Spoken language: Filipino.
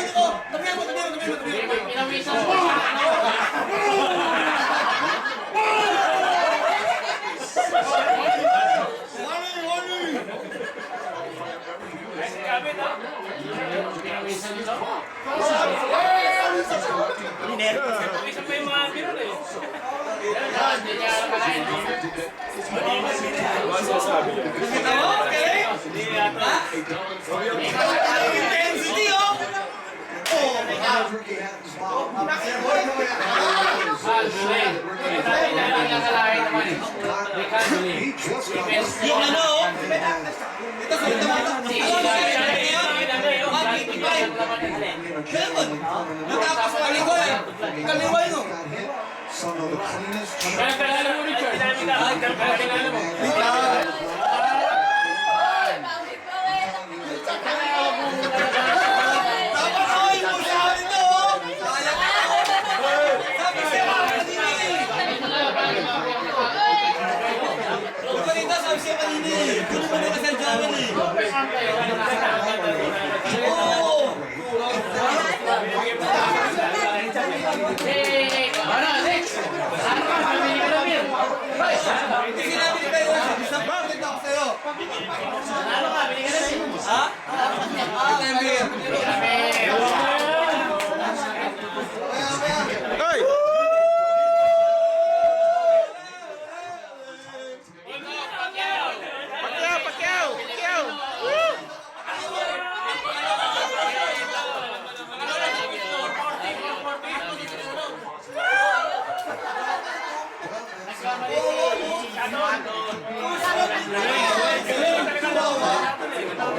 ko! Tabihan mo! Pinawisan mo. Pinawisan mo. Pinawisan mo yung mga biro eh. Hindi niya kalahin. Kita mo? Okay? Ha? Intensity, oh! Yung ano, oh! Ito, sabi naman. Natapos sa kaliwa eh. Kaliwa yun. Some of the cleanest Kailangan mo, Richard. Kailangan mo. Tapos ako yung pusahan ito, oh! Sabi siya mga kanina eh. Ito dito, sabi siya kanina eh. Kung naman yung kasal Joel eh. Oo! Ano, next? Ano ka? Pamili ka na, Mir. Hindi sinabi ni Tayo, isang bakit ako sa'yo. Ano ka? Pamili ka na, Mir. Ha?